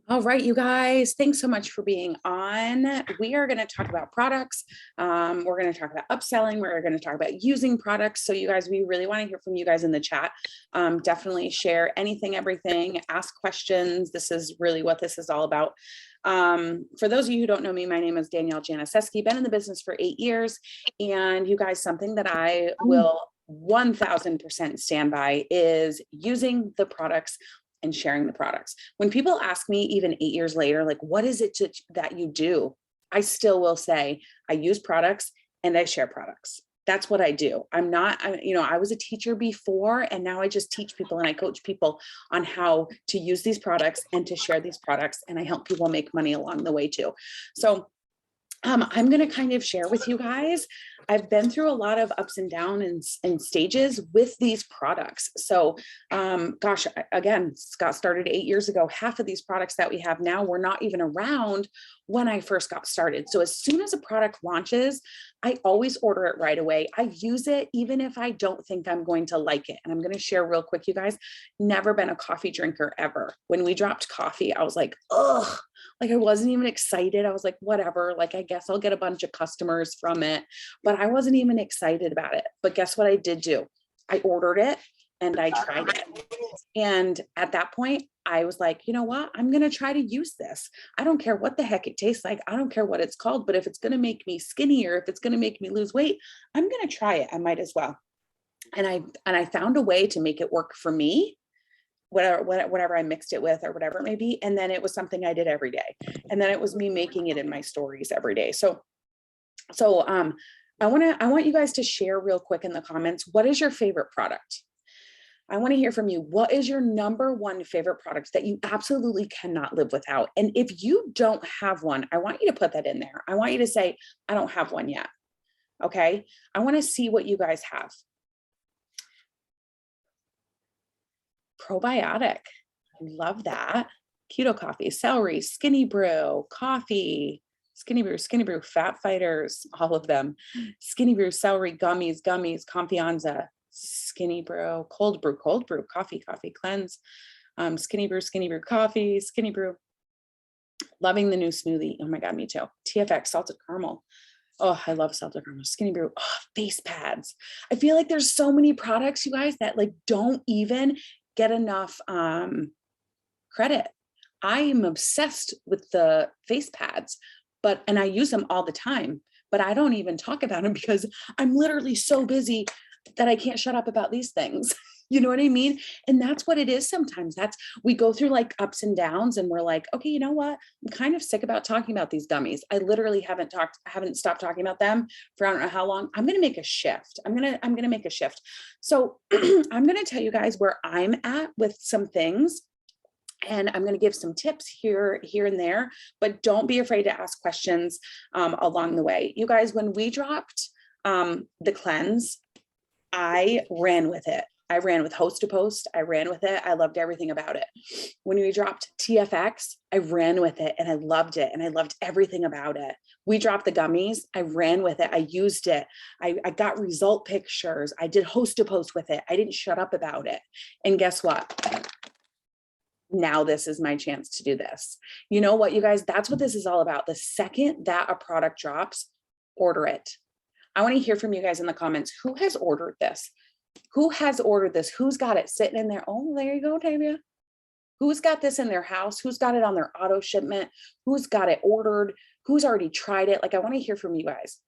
All right, you guys, thanks so much for being on. We are going to talk about products. We're going to talk about upselling. We're going to talk about using products. So you guys, we really want to hear from you guys in the chat. Definitely share anything, everything, ask questions. This is really what this is all about. For those of you who don't know me, my name is Danielle Janiszewski, been in the business for 8 years. And you guys, something that I will 1000% stand by is using the products and sharing the products. When people ask me even 8 years later, like, what is it that you do? I still will say, I use products and I share products. That's what I do. I'm not, I was a teacher before, and now I just teach people and I coach people on how to use these products and to share these products. And I help people make money along the way too. So I'm going to kind of share with you guys. I've been through a lot of ups and downs and stages with these products. So, gosh, again, got started 8 years ago. Half of these products that we have now were not even around when I first got started. So as soon as a product launches, I always order it right away. I use it even if I don't think I'm going to like it. And I'm going to share real quick, you guys, never been a coffee drinker ever. When we dropped coffee, I was like, ugh, like I wasn't even excited. I was like, whatever, like, I guess I'll get a bunch of customers from it, but I wasn't even excited about it. But guess what I did do? I ordered it and I tried it. And at that point, I was like, you know what? I'm going to try to use this. I don't care what the heck it tastes like. I don't care what it's called, but if it's going to make me skinnier, if it's going to make me lose weight, I'm going to try it. I might as well. And I found a way to make it work for me, whatever I mixed it with or whatever it may be. And then it was something I did every day. And then it was me making it in my stories every day. So I want you guys to share real quick in the comments, what is your favorite product? I want to hear from you. What is your number one favorite product that you absolutely cannot live without? And if you don't have one, I want you to put that in there. I want you to say, I don't have one yet. Okay. I want to see what you guys have. Probiotic. I love that. Keto coffee, celery, skinny brew, coffee, skinny brew, fat fighters, all of them. Skinny brew, celery, gummies, Confianza, skinny brew, cold brew, coffee, cleanse, skinny brew, coffee, skinny brew. Loving the new smoothie. Oh my God, me too. TFX, salted caramel. Oh, I love salted caramel. Skinny brew. Oh, face pads. I feel like there's so many products, you guys, that like don't even get enough credit. I am obsessed with the face pads, and I use them all the time, but I don't even talk about them because I'm literally so busy that I can't shut up about these things. You know what I mean? And that's what it is sometimes. We go through like ups and downs and we're like, okay, you know what? I'm kind of sick about talking about these gummies. I literally haven't stopped talking about them for I don't know how long. I'm going to make a shift. I'm going to make a shift. So I'm going to tell you guys where I'm at with some things. And I'm going to give some tips here and there, but don't be afraid to ask questions along the way. You guys, when we dropped the cleanse, I ran with it. I ran with host to post. I ran with it. I loved everything about it. When we dropped TFX, I ran with it and I loved it. And I loved everything about it. We dropped the gummies. I ran with it. I used it. I got result pictures. I did host to post with it. I didn't shut up about it. And guess what? Now this is my chance to do this. You know what, you guys, that's what this is all about. The second that a product drops, order it. I want to hear from you guys in the comments. Who has ordered this? Who has ordered this? Who's got it sitting in there? Oh, there you go, Tavia. Who's got this in their house? Who's got it on their auto shipment? Who's got it ordered? Who's already tried it? Like, I want to hear from you guys.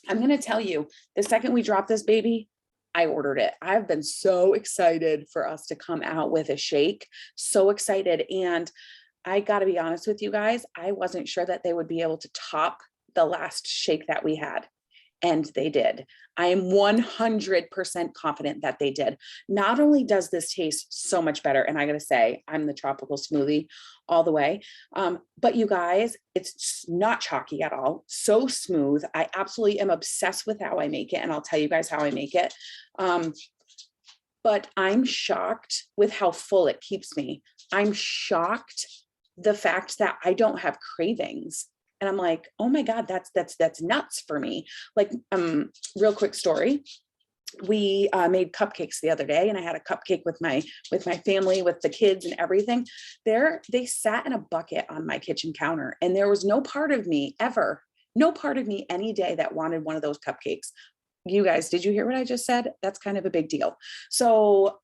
I'm going to tell you, the second we drop this baby, I ordered it. I've been so excited for us to come out with a shake. So excited. And I got to be honest with you guys, I wasn't sure that they would be able to top the last shake that we had. And they did. I am 100% confident that they did. Not only does this taste so much better, and I gotta say, I'm the tropical smoothie all the way, but you guys, it's not chalky at all. So smooth. I absolutely am obsessed with how I make it, and I'll tell you guys how I make it. But I'm shocked with how full it keeps me. I'm shocked the fact that I don't have cravings. And I'm like, oh my God, that's nuts for me. Like, real quick story. we made cupcakes the other day, and I had a cupcake with my family, with the kids and everything. They sat in a bucket on my kitchen counter, and there was no part of me ever, no part of me any day that wanted one of those cupcakes. You guys, did you hear what I just said? That's kind of a big deal. So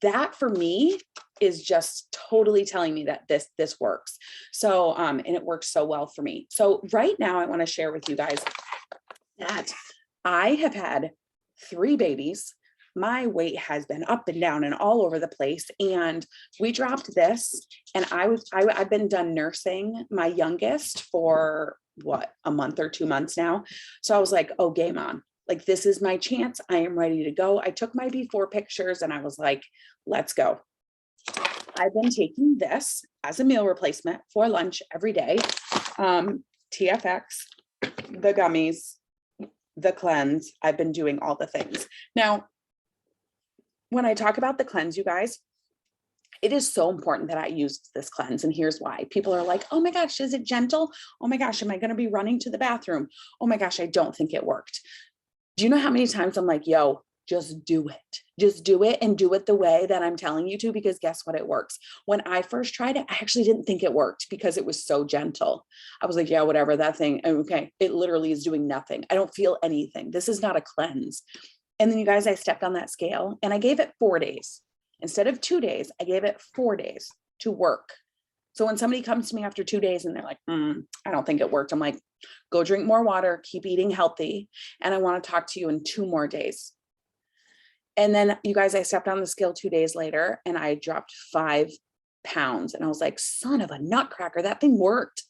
that for me is just totally telling me that this works. So and it works so well for me. So right now I want to share with you guys that I have had 3 babies. My weight has been up and down and all over the place. And we dropped this, and I've been done nursing my youngest for what, a month or 2 months now. So I was like, oh, game on. Like, this is my chance. I am ready to go. I took my before pictures and I was like, let's go. I've been taking this as a meal replacement for lunch every day. TFX, the gummies, the cleanse. I've been doing all the things. Now, when I talk about the cleanse, you guys, it is so important that I used this cleanse. And here's why. People are like, oh my gosh, is it gentle? Oh my gosh, am I going to be running to the bathroom? Oh my gosh, I don't think it worked. Do you know how many times I'm like, yo, just do it. Just do it, and do it the way that I'm telling you to, because guess what? It works. When I first tried it, I actually didn't think it worked because it was so gentle. I was like, yeah, whatever, that thing. Okay. It literally is doing nothing. I don't feel anything. This is not a cleanse. And then you guys, I stepped on that scale and I gave it 4 days. Instead of 2 days, I gave it 4 days to work. So when somebody comes to me after 2 days and they're like, I don't think it worked, I'm like, go drink more water, keep eating healthy. And I want to talk to you in 2 more days. And then you guys, I stepped on the scale 2 days later and I dropped 5 pounds. And I was like, son of a nutcracker, that thing worked.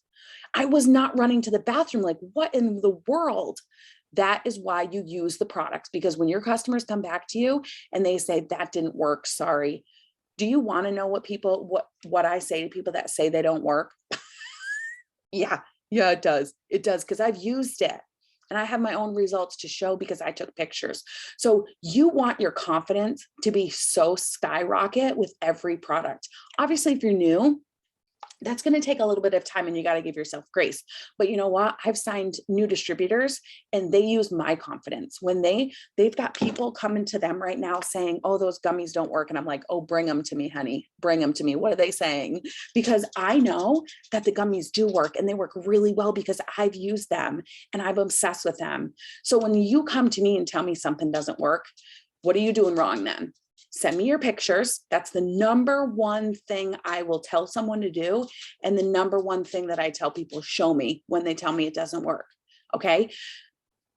I was not running to the bathroom. Like, what in the world? That is why you use the products, because when your customers come back to you and they say that didn't work, sorry. Do you want to know what I say to people that say they don't work? Yeah, it does. It does, because I've used it and I have my own results to show because I took pictures. So you want your confidence to be so skyrocket with every product. Obviously, if you're new, that's going to take a little bit of time and you got to give yourself grace. But you know what? I've signed new distributors and they use my confidence when they've got people coming to them right now saying, oh, those gummies don't work. And I'm like, oh, bring them to me, honey, bring them to me. What are they saying? Because I know that the gummies do work and they work really well because I've used them and I'm obsessed with them. So when you come to me and tell me something doesn't work, what are you doing wrong then? Send me your pictures. That's the number one thing I will tell someone to do. And the number one thing that I tell people, show me when they tell me it doesn't work. Okay.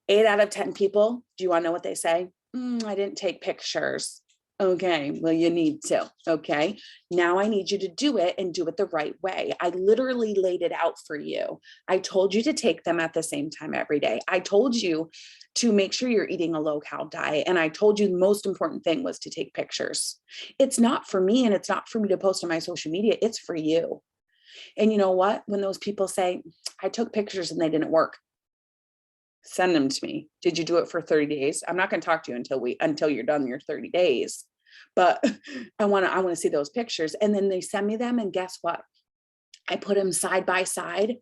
8 out of 10 people, do you want to know what they say? I didn't take pictures. Okay, well, you need to. Okay, now I need you to do it and do it the right way. I literally laid it out for you. I told you to take them at the same time every day. I told you to make sure you're eating a low-cal diet. And I told you the most important thing was to take pictures. It's not for me and it's not for me to post on my social media. It's for you. And you know what? When those people say, I took pictures and they didn't work, send them to me. Did you do it for 30 days? I'm not going to talk to you until you're done your 30 days. But I want to see those pictures. And then they send me them. And guess what? I put them side by side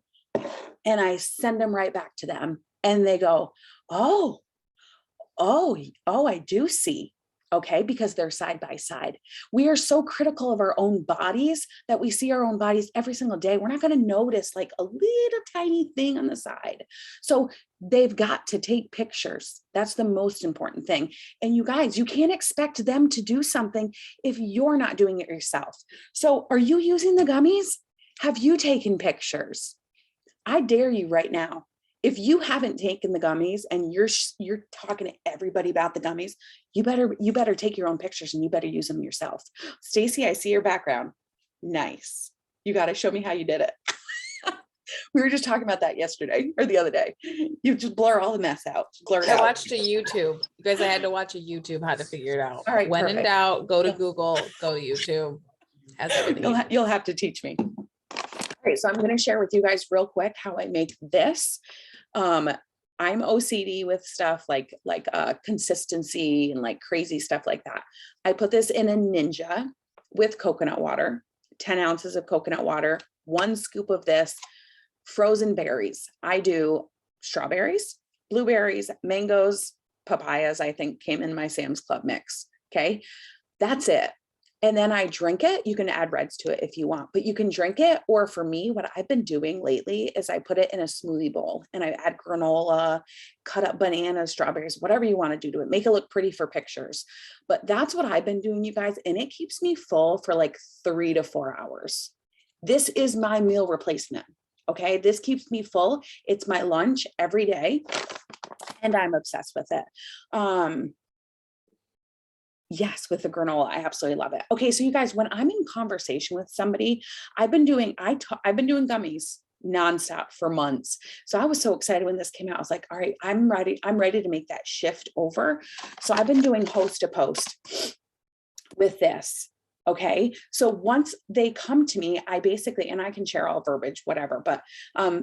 and I send them right back to them. And they go, oh, I do see. Okay, because they're side by side. We are so critical of our own bodies that we see our own bodies every single day. We're not going to notice like a little tiny thing on the side. So they've got to take pictures. That's the most important thing. And you guys, you can't expect them to do something if you're not doing it yourself. So are you using the gummies? Have you taken pictures? I dare you right now. If you haven't taken the gummies and you're talking to everybody about the gummies, you better take your own pictures and you better use them yourself. Stacy, I see your background. Nice. You got to show me how you did it. We were just talking about that yesterday or the other day. You just blur all the mess out. Blur it out. I watched a YouTube. You guys, I had to watch a YouTube how to figure it out. All right. When perfect. in doubt, go to Google, go to YouTube. Has everything. You'll have to teach me. All right, so I'm going to share with you guys real quick how I make this. I'm OCD with stuff like consistency and like crazy stuff like that. I put this in a Ninja with coconut water, 10 ounces of coconut water, 1 scoop of this, frozen berries. I do strawberries, blueberries, mangoes, papayas, I think, came in my Sam's Club mix. Okay. That's it. And then I drink it. You can add reds to it if you want, but you can drink it. Or for me, what I've been doing lately is I put it in a smoothie bowl and I add granola, cut up bananas, strawberries, whatever you want to do to it, make it look pretty for pictures. But that's what I've been doing, you guys. And it keeps me full for like 3 to 4 hours. This is my meal replacement. Okay. This keeps me full. It's my lunch every day and I'm obsessed with it. Yes, with the granola, I absolutely love it. Okay, so you guys, when I'm in conversation with somebody, I've been doing gummies nonstop for months. So I was so excited when this came out. I was like, all right, I'm ready to make that shift over. So I've been doing host to post with this. Okay, so once they come to me, I basically, and I can share all verbiage, whatever, but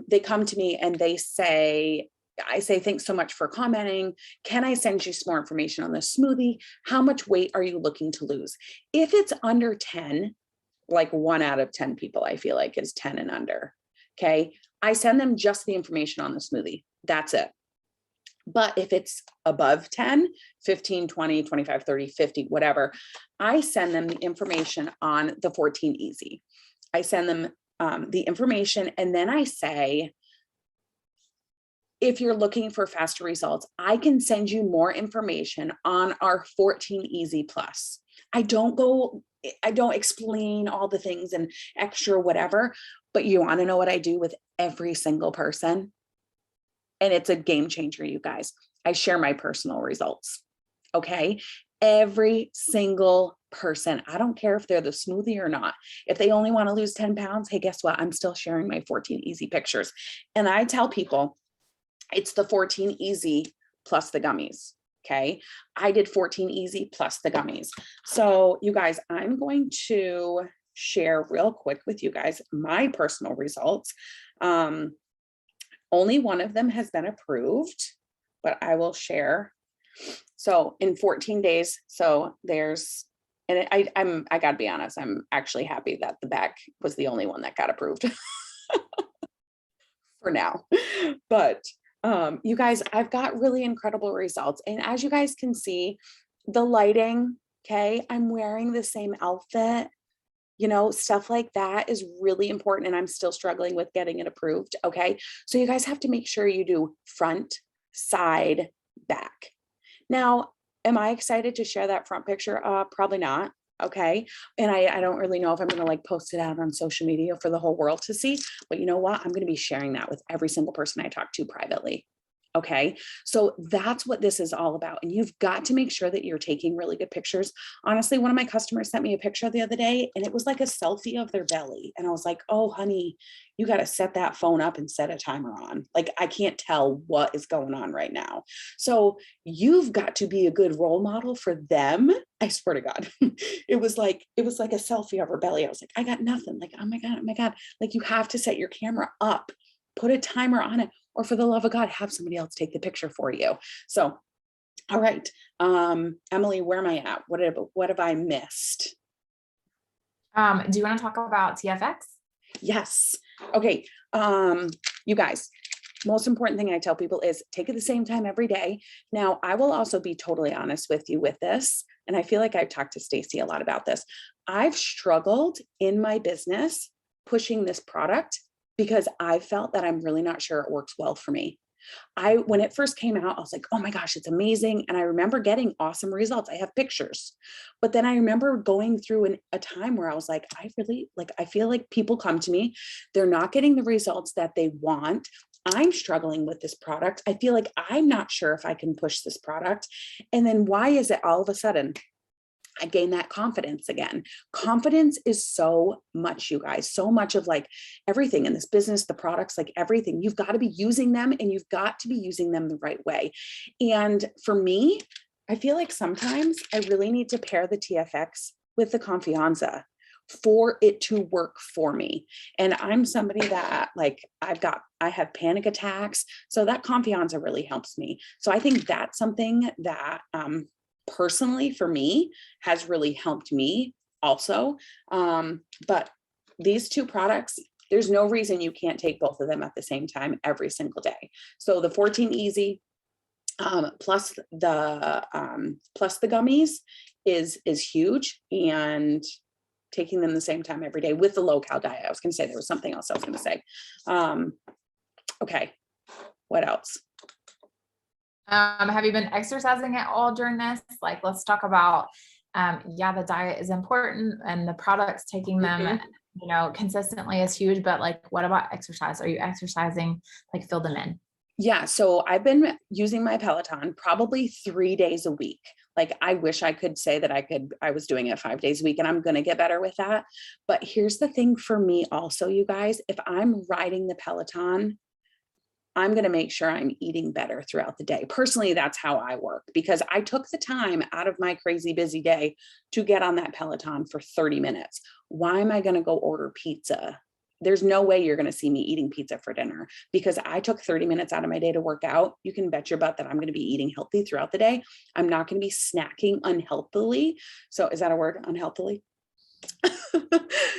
they come to me and they say, I say, thanks so much for commenting. Can I send you some more information on the smoothie? How much weight are you looking to lose? If it's under 10, like 1 out of 10 people, I feel like is 10 and under. Okay. I send them just the information on the smoothie. That's it. But if it's above 10, 15, 20, 25, 30, 50, whatever, I send them the information on the 14 Easy. I send them the information and then I say, if you're looking for faster results, I can send you more information on our 14 Easy Plus. I don't explain all the things and extra whatever, but you want to know what I do with every single person? And it's a game changer, you guys. I share my personal results. Okay. Every single person, I don't care if they're the smoothie or not. If they only want to lose 10 pounds, hey, guess what? I'm still sharing my 14 Easy pictures. And I tell people, it's the 14 Easy plus the gummies. Okay. I did 14 Easy plus the gummies. So you guys, I'm going to share real quick with you guys my personal results. Only one of them has been approved, but I will share. So in 14 days, so there's, and I gotta be honest, I'm actually happy that the back was the only one that got approved for now. But you guys, I've got really incredible results. And as you guys can see, the lighting, okay, I'm wearing the same outfit, you know, stuff like that is really important. And I'm still struggling with getting it approved. Okay. So you guys have to make sure you do front, side, back. Now, am I excited to share that front picture? Probably not. Okay. And I don't really know if I'm going to like post it out on social media for the whole world to see, but you know what? I'm going to be sharing that with every single person I talk to privately. Okay. So that's what this is all about. And you've got to make sure that you're taking really good pictures. Honestly, one of my customers sent me a picture the other day and it was like a selfie of their belly. And I was like, oh, honey, you got to set that phone up and set a timer on. Like, I can't tell what is going on right now. So you've got to be a good role model for them. I swear to God, it was like a selfie of her belly. I was like, I got nothing. Like, oh my God, oh my God. Like, you have to set your camera up, put a timer on it, or for the love of God, have somebody else take the picture for you. So, all right. Emily, where am I at? What have I missed? Do you want to talk about TFX? Yes. Okay. You guys, most important thing I tell people is take it the same time every day. Now, I will also be totally honest with you with this. And I feel like I've talked to Stacy a lot about this. I've struggled in my business pushing this product because I felt that I'm really not sure it works well for me. When it first came out, I was like, oh my gosh, it's amazing. And I remember getting awesome results. I have pictures, but then I remember going through a time where I was like, I feel like people come to me, they're not getting the results that they want. I'm struggling with this product. I feel like I'm not sure if I can push this product. And then why is it all of a sudden I gain that confidence again? Confidence is so much, you guys, so much of like everything in this business, the products, like everything, you've got to be using them and you've got to be using them the right way. And for me, I feel like sometimes I really need to pair the TFX with the Confianza for it to work for me. And I'm somebody that like, I have panic attacks. So that Confianza really helps me. So I think that's something that, personally for me has really helped me also. But these two products, there's no reason you can't take both of them at the same time every single day. So the 14 Easy, Plus the gummies is huge, and taking them the same time every day with the low cal diet. I was going to say there was something else I was going to say. Okay. What else? Have you been exercising at all during this? Like, let's talk about, yeah, the diet is important and the products, taking them, you know, consistently is huge, but like, what about exercise? Are you exercising? Like, fill them in. Yeah. So I've been using my Peloton probably 3 days a week. Like, I wish I could say that I was doing it 5 days a week, and I'm going to get better with that. But here's the thing for me also, you guys, if I'm riding the Peloton, I'm going to make sure I'm eating better throughout the day. Personally, that's how I work, because I took the time out of my crazy busy day to get on that Peloton for 30 minutes. Why am I going to go order pizza? There's no way you're going to see me eating pizza for dinner, because I took 30 minutes out of my day to work out. You can bet your butt that I'm going to be eating healthy throughout the day. I'm not going to be snacking unhealthily. So is that a word, unhealthily?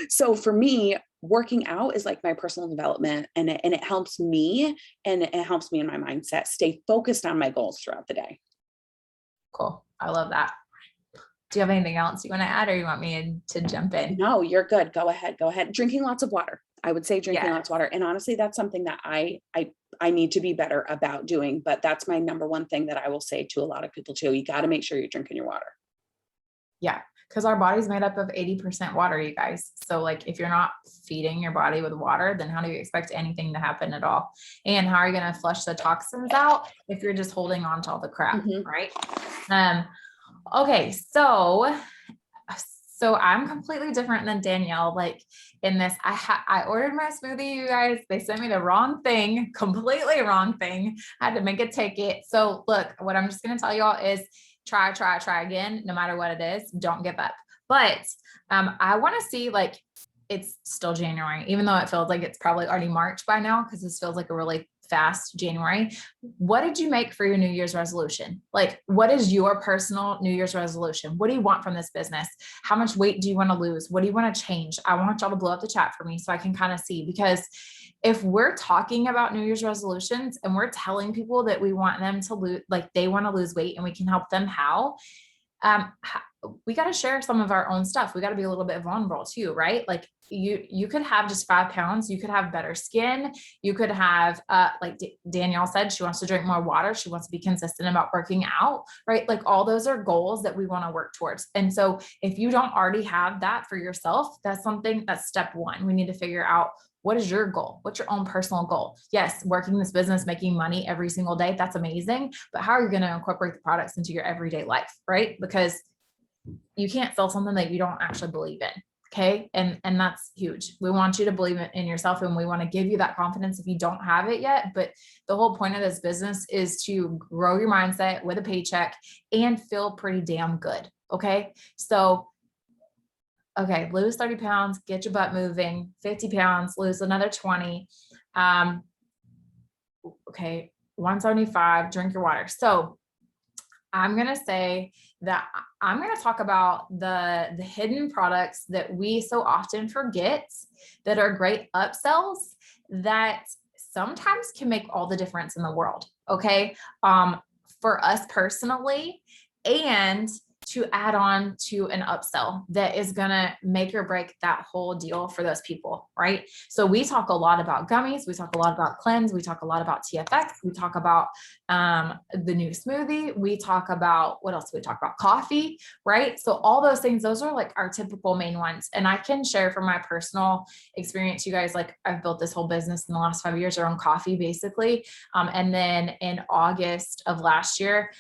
So for me, working out is like my personal development, and it helps me, and it helps me in my mindset stay focused on my goals throughout the day. Cool. I love that. Do you have anything else you want to add, or you want me to jump in? No, you're good. Go ahead. Go ahead. Drinking lots of water. I would say drinking lots of water. And honestly, that's something that I need to be better about doing, but that's my number one thing that I will say to a lot of people too. You got to make sure you're drinking your water. Yeah. Because our body's made up of 80% water, you guys. So like, if you're not feeding your body with water, then how do you expect anything to happen at all? And how are you going to flush the toxins out if you're just holding on to all the crap, right? Okay. So I'm completely different than Danielle. Like, in this, I ordered my smoothie, you guys. They sent me the wrong thing, completely wrong thing. I had to make a ticket. So look, what I'm just going to tell y'all is, try again, no matter what it is. Don't give up. But I want to see, like, it's still January, even though it feels like it's probably already March by now, because this feels like a really fast January. What did you make for your New Year's resolution? Like, what is your personal New Year's resolution? What do you want from this business? How much weight do you want to lose? What do you want to change? I want y'all to blow up the chat for me so I can kind of see, because if we're talking about New Year's resolutions and we're telling people that we want them to lose, like they want to lose weight, and we can help them how, we got to share some of our own stuff. We got to be a little bit vulnerable too, right? Like, you could have just 5 pounds. You could have better skin. You could have, like Danielle said, she wants to drink more water. She wants to be consistent about working out, right? Like, all those are goals that we want to work towards. And so if you don't already have that for yourself, that's step one. We need to figure out, what is your goal? What's your own personal goal? Yes, working this business, making money every single day, that's amazing. But how are you going to incorporate the products into your everyday life, right? Because you can't sell something that you don't actually believe in. Okay. And that's huge. We want you to believe in yourself, and we want to give you that confidence if you don't have it yet. But the whole point of this business is to grow your mindset with a paycheck and feel pretty damn good. Okay. So, okay, lose 30 pounds, get your butt moving. 50 pounds, lose another 20. Okay, 175, drink your water. So I'm going to say that I'm going to talk about the hidden products that we so often forget, that are great upsells, that sometimes can make all the difference in the world. Okay. For us personally, and to add on to an upsell that is going to make or break that whole deal for those people, right? So we talk a lot about gummies. We talk a lot about cleanse. We talk a lot about TFX. We talk about the new smoothie. We talk about, what else do we talk about? Coffee, right? So all those things, those are like our typical main ones. And I can share from my personal experience, you guys, like, I've built this whole business in the last 5 years around coffee, basically. And then in August of last year,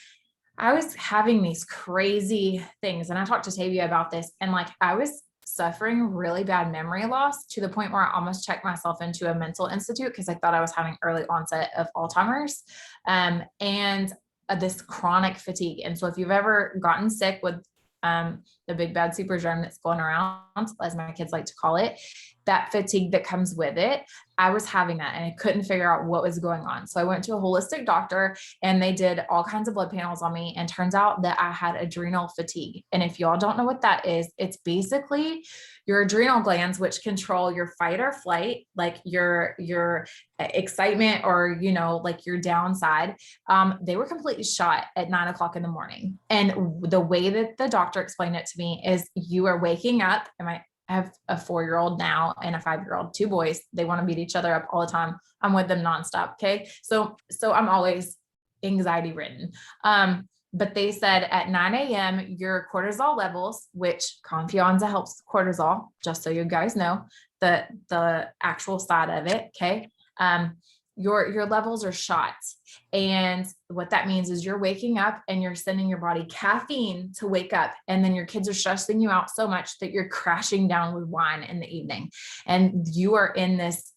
I was having these crazy things, and I talked to Tavia about this, and like, I was suffering really bad memory loss to the point where I almost checked myself into a mental institute, because I thought I was having early onset of Alzheimer's, and this chronic fatigue. And so if you've ever gotten sick with the big bad super germ that's going around, as my kids like to call it, that fatigue that comes with it, I was having that and I couldn't figure out what was going on. So I went to a holistic doctor and they did all kinds of blood panels on me, and turns out that I had adrenal fatigue. And if y'all don't know what that is, it's basically your adrenal glands, which control your fight or flight, like your excitement, or, you know, like your downside. They were completely shot at 9 o'clock in the morning. And the way that the doctor explained it to me is, you are waking up, and I have a 4-year-old now and a 5-year-old, 2 boys. They want to beat each other up all the time. I'm with them nonstop. Okay. So I'm always anxiety ridden. But they said at 9 a.m., your cortisol levels, which Confianza helps cortisol, just so you guys know the actual side of it. Okay. Your levels are shot. And what that means is you're waking up and you're sending your body caffeine to wake up. And then your kids are stressing you out so much that you're crashing down with wine in the evening. And you are in this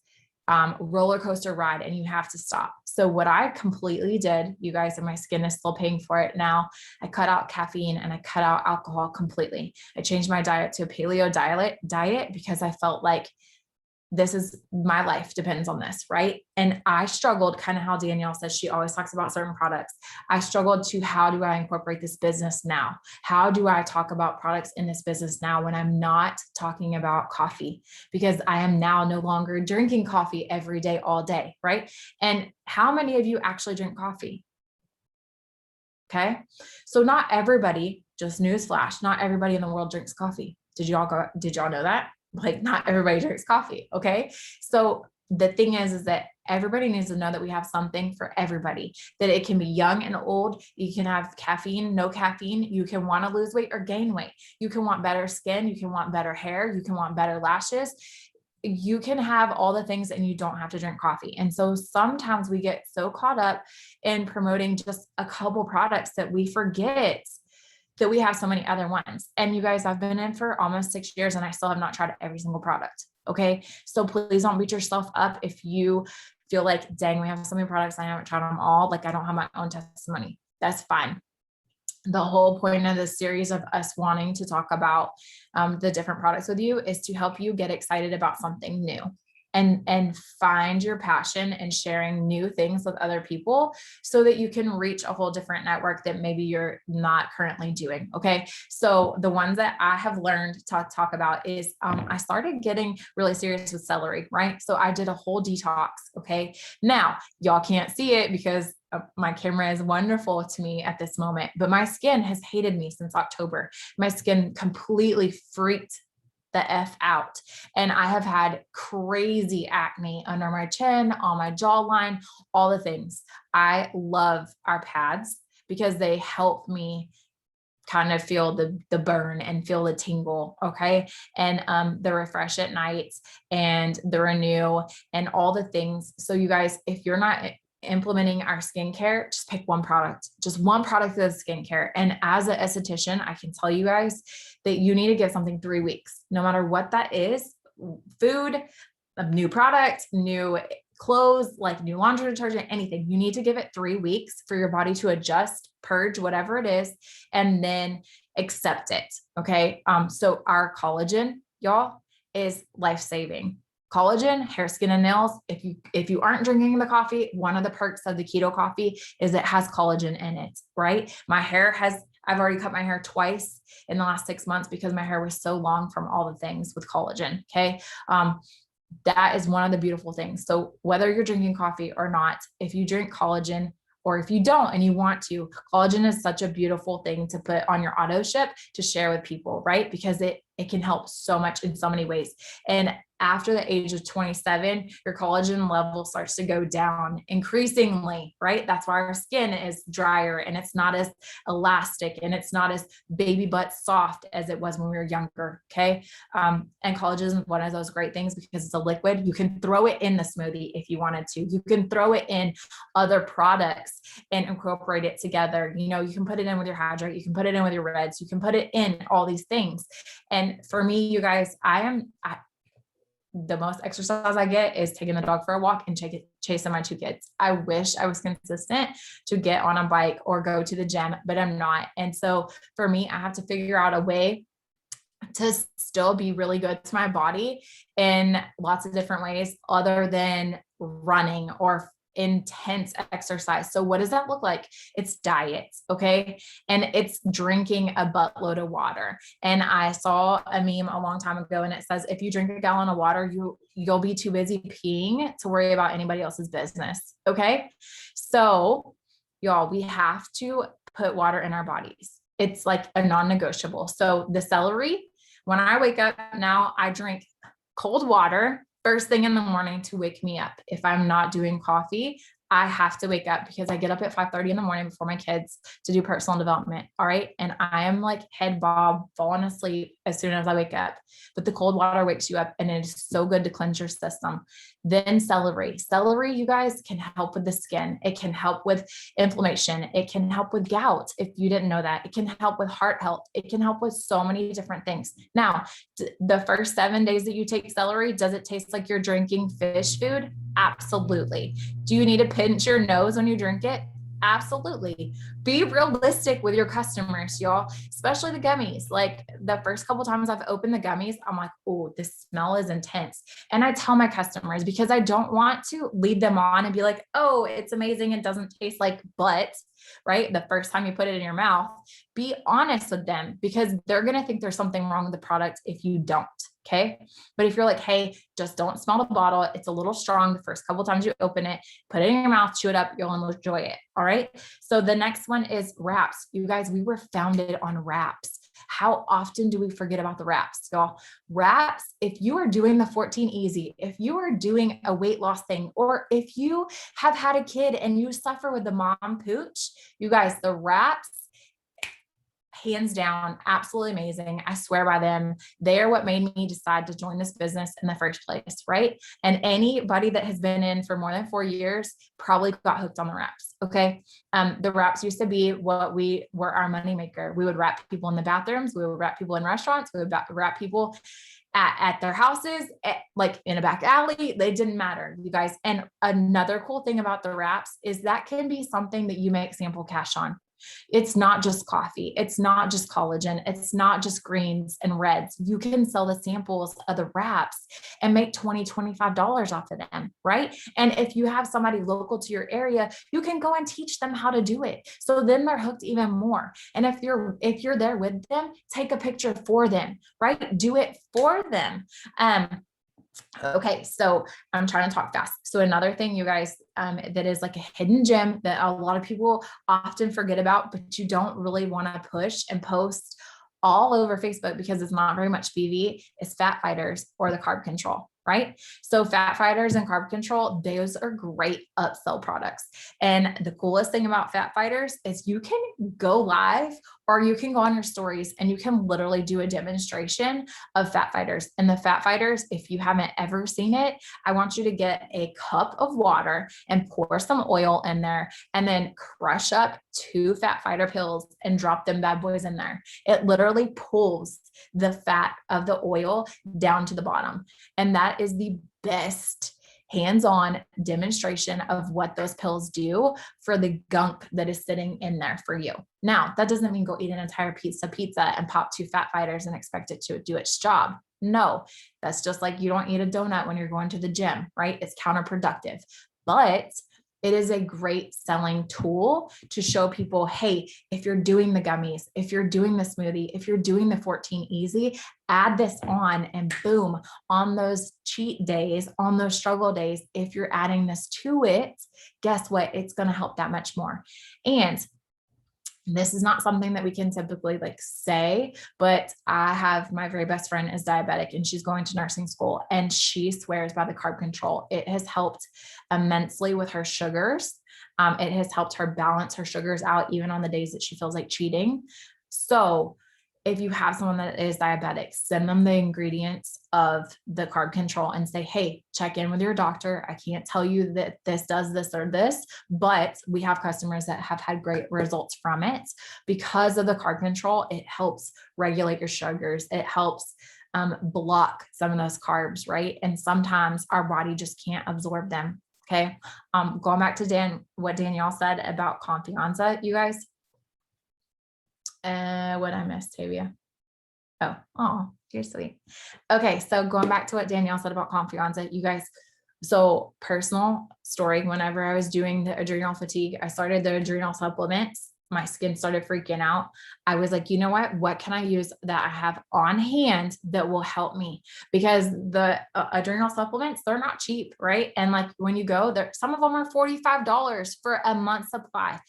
roller coaster ride, and you have to stop. So what I completely did, you guys, and my skin is still paying for it now, I cut out caffeine and I cut out alcohol completely. I changed my diet to a paleo diet because I felt like this is my life depends on this. Right. And I struggled, kind of how Danielle says, she always talks about certain products. I struggled to, how do I incorporate this business now? How do I talk about products in this business now when I'm not talking about coffee? Because I am now no longer drinking coffee every day, all day. Right. And how many of you actually drink coffee? Okay. So not everybody, just newsflash, not everybody in the world drinks coffee. Did y'all know that? Like, not everybody drinks coffee. Okay. So the thing is that everybody needs to know that we have something for everybody, that it can be young and old. You can have caffeine, no caffeine. You can want to lose weight or gain weight. You can want better skin. You can want better hair. You can want better lashes. You can have all the things and you don't have to drink coffee. And so sometimes we get so caught up in promoting just a couple products that we forget that we have so many other ones. And you guys, I've been in for almost 6 years and I still have not tried every single product. Okay. So please don't beat yourself up if you feel like, dang, we have so many products, I haven't tried them all. Like, I don't have my own testimony. That's fine. The whole point of this series of us wanting to talk about the different products with you is to help you get excited about something new. And find your passion in sharing new things with other people so that you can reach a whole different network that maybe you're not currently doing. Okay. So the ones that I have learned to talk about is, I started getting really serious with celery, right? So I did a whole detox. Okay. Now y'all can't see it because my camera is wonderful to me at this moment, but my skin has hated me since October. My skin completely freaked the F out. And I have had crazy acne under my chin, on my jawline, all the things. I love our pads because they help me kind of feel the burn and feel the tingle. Okay. And the refresh at night and the renew and all the things. So you guys, if you're not implementing our skincare, just pick one product, just one product of skincare. And as an esthetician, I can tell you guys that you need to give something 3 weeks, no matter what that is, food, a new product, new clothes, like new laundry detergent, anything. You need to give it 3 weeks for your body to adjust, purge, whatever it is, and then accept it. Okay. So our collagen, y'all, is life-saving. Collagen, hair, skin, and nails. If you aren't drinking the coffee, one of the perks of the keto coffee is it has collagen in it, right? I've already cut my hair twice in the last 6 months because my hair was so long from all the things with collagen. Okay. That is one of the beautiful things. So whether you're drinking coffee or not, if you drink collagen, or if you don't and you want to, collagen is such a beautiful thing to put on your auto ship to share with people, right? Because it can help so much in so many ways. And after the age of 27, your collagen level starts to go down increasingly, right? That's why our skin is drier and it's not as elastic and it's not as baby butt soft as it was when we were younger. Okay. And collagen is one of those great things because it's a liquid. You can throw it in the smoothie if you wanted to. You can throw it in other products and incorporate it together. You know, you can put it in with your hydrate. You can put it in with your reds. You can put it in all these things. And for me, you guys, the most exercise I get is taking the dog for a walk and chasing my 2 kids. I wish I was consistent to get on a bike or go to the gym, but I'm not. And so for me, I have to figure out a way to still be really good to my body in lots of different ways other than running or intense exercise. So what does that look like? It's diet. Okay. And it's drinking a buttload of water. And I saw a meme a long time ago and it says, if you drink a gallon of water, you'll be too busy peeing to worry about anybody else's business. Okay. So y'all, we have to put water in our bodies. It's like a non-negotiable. So the celery, when I wake up now, I drink cold water first thing in the morning to wake me up. If I'm not doing coffee, I have to wake up because I get up at 5:30 in the morning before my kids to do personal development. All right. And I am like head bob, falling asleep as soon as I wake up. But the cold water wakes you up and it is so good to cleanse your system. Then celery. Celery, you guys, can help with the skin. It can help with inflammation. It can help with gout. If you didn't know that, it can help with heart health. It can help with so many different things. Now, the first 7 days that you take celery, does it taste like you're drinking fish food? Absolutely. Do you need to pinch your nose when you drink it? Absolutely. Be realistic with your customers, y'all, especially the gummies. Like the first couple times I've opened the gummies, I'm like, oh, this smell is intense. And I tell my customers because I don't want to lead them on and be like, oh, it's amazing. It doesn't taste like butt, right? The first time you put it in your mouth, be honest with them because they're going to think there's something wrong with the product if you don't. Okay. But if you're like, hey, just don't smell the bottle. It's a little strong. The first couple of times you open it, put it in your mouth, chew it up. You'll enjoy it. All right. So the next one is wraps. You guys, we were founded on wraps. How often do we forget about the wraps, y'all? Wraps, if you are doing the 14 easy, if you are doing a weight loss thing, or if you have had a kid and you suffer with the mom pooch, you guys, the wraps, hands down, absolutely amazing. I swear by them. They are what made me decide to join this business in the first place, right? And anybody that has been in for more than 4 years probably got hooked on the wraps. Okay. The wraps used to be what we were our moneymaker. We would wrap people in the bathrooms. We would wrap people in restaurants. We would wrap people at their houses, like in a back alley. They didn't matter, you guys. And another cool thing about the wraps is that can be something that you make sample cash on. It's not just coffee. It's not just collagen. It's not just greens and reds. You can sell the samples of the wraps and make $20, $25 off of them, right? And if you have somebody local to your area, you can go and teach them how to do it. So then they're hooked even more. And if you're there with them, take a picture for them, right? Do it for them. Okay, so I'm trying to talk fast. So another thing, you guys, that is like a hidden gem that a lot of people often forget about, but you don't really want to push and post all over Facebook because it's not very much BV, is fat fighters or the carb control, right? So fat fighters and carb control, those are great upsell products. And the coolest thing about fat fighters is you can go live or you can go on your stories and you can literally do a demonstration of fat fighters. And the fat fighters, if you haven't ever seen it, I want you to get a cup of water and pour some oil in there and then crush up 2 fat fighter pills and drop them bad boys in there. It literally pulls the fat of the oil down to the bottom. And that is the best hands-on demonstration of what those pills do for the gunk that is sitting in there for you. Now, that doesn't mean go eat an entire pizza and pop 2 fat fighters and expect it to do its job. No, that's just like you don't eat a donut when you're going to the gym, right? It's counterproductive, but it is a great selling tool to show people, hey, if you're doing the gummies, if you're doing the smoothie, if you're doing the 14 easy, add this on and boom, on those cheat days, on those struggle days, if you're adding this to it, guess what? It's going to help that much more. And this is not something that we can typically like say, but I have my very best friend is diabetic and she's going to nursing school and she swears by the carb control. It has helped immensely with her sugars. It has helped her balance her sugars out even on the days that she feels like cheating. So if you have someone that is diabetic, send them the ingredients of the carb control and say, hey, check in with your doctor. I can't tell you that this does this or this, but we have customers that have had great results from it because of the carb control. It helps regulate your sugars. It helps block some of those carbs, right? And sometimes our body just can't absorb them. Okay. Going back to what Danielle said about Confianza, you guys. What I missed, Tavia. Oh, you're sweet. Okay. So going back to what Danielle said about Confianza, you guys, so personal story, whenever I was doing the adrenal fatigue, I started the adrenal supplements. My skin started freaking out. I was like, you know what can I use that I have on hand that will help me? Because the adrenal supplements, they're not cheap, right? And like when you go there, some of them are $45 for a month supply.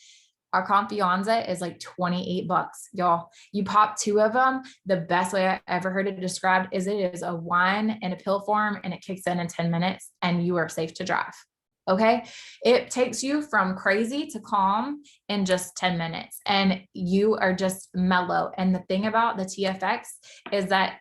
Our Confianza is like $28, y'all. You pop 2 of them. The best way I ever heard it described is it is a wine in a pill form and it kicks in 10 minutes and you are safe to drive. Okay. It takes you from crazy to calm in just 10 minutes and you are just mellow. And the thing about the TFX is that,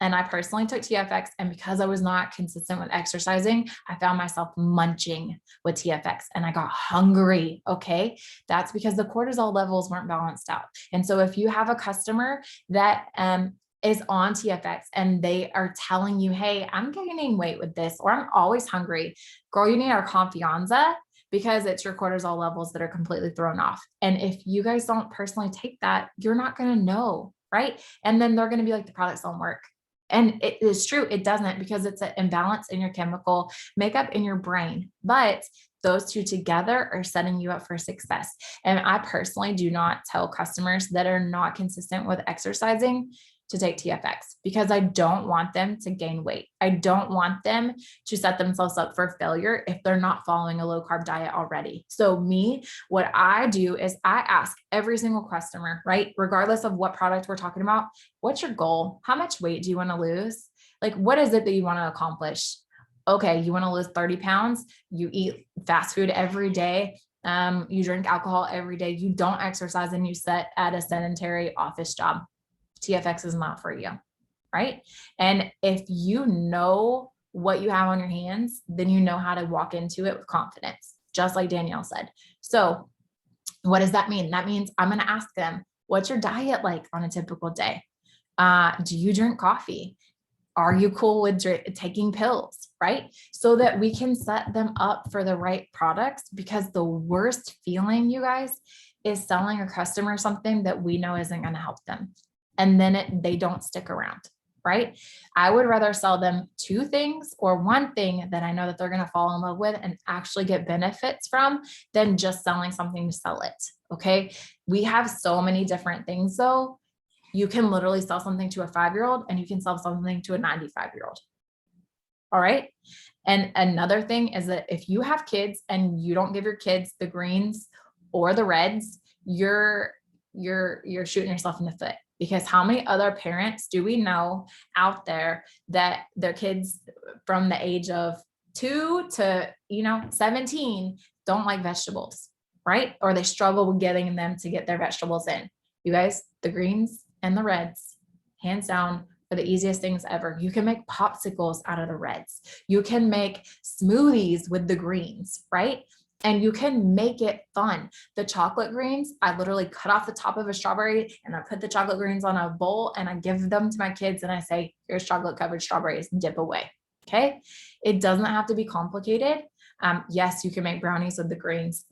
and I personally took TFX, and because I was not consistent with exercising, I found myself munching with TFX and I got hungry. Okay. That's because the cortisol levels weren't balanced out. And so if you have a customer that, is on TFX and they are telling you, hey, I'm gaining weight with this, or I'm always hungry, girl, you need our Confianza because it's your cortisol levels that are completely thrown off. And if you guys don't personally take that, you're not going to know. Right. And then they're going to be like, the products don't work. And it is true. It doesn't, because it's an imbalance in your chemical makeup in your brain, but those two together are setting you up for success. And I personally do not tell customers that are not consistent with exercising to take TFX because I don't want them to gain weight. I don't want them to set themselves up for failure if they're not following a low carb diet already. So me, what I do is I ask every single customer, right? Regardless of what product we're talking about, what's your goal? How much weight do you want to lose? Like, what is it that you want to accomplish? Okay, you want to lose 30 pounds, you eat fast food every day, you drink alcohol every day, you don't exercise, and you sit at a sedentary office job. TFX is not for you, right? And if you know what you have on your hands, then you know how to walk into it with confidence, just like Danielle said. So what does that mean? That means I'm going to ask them, what's your diet like on a typical day? Do you drink coffee? Are you cool with taking pills, right? So that we can set them up for the right products, because the worst feeling, you guys, is selling a customer something that we know isn't going to help them. And then they don't stick around, right? I would rather sell them 2 things or 1 thing that I know that they're going to fall in love with and actually get benefits from than just selling something to sell it. Okay. We have so many different things though. You can literally sell something to a 5-year-old and you can sell something to a 95-year-old. All right. And another thing is that if you have kids and you don't give your kids the greens or the reds, you're shooting yourself in the foot. Because how many other parents do we know out there that their kids from the age of 2 to, 17 don't like vegetables, right? Or they struggle with getting them to get their vegetables in. You guys, the greens and the reds, hands down, are the easiest things ever. You can make popsicles out of the reds. You can make smoothies with the greens, right? And you can make it fun. The chocolate greens, I literally cut off the top of a strawberry and I put the chocolate greens on a bowl and I give them to my kids and I say, here's chocolate covered strawberries, dip away. Okay. It doesn't have to be complicated. Yes, you can make brownies with the greens.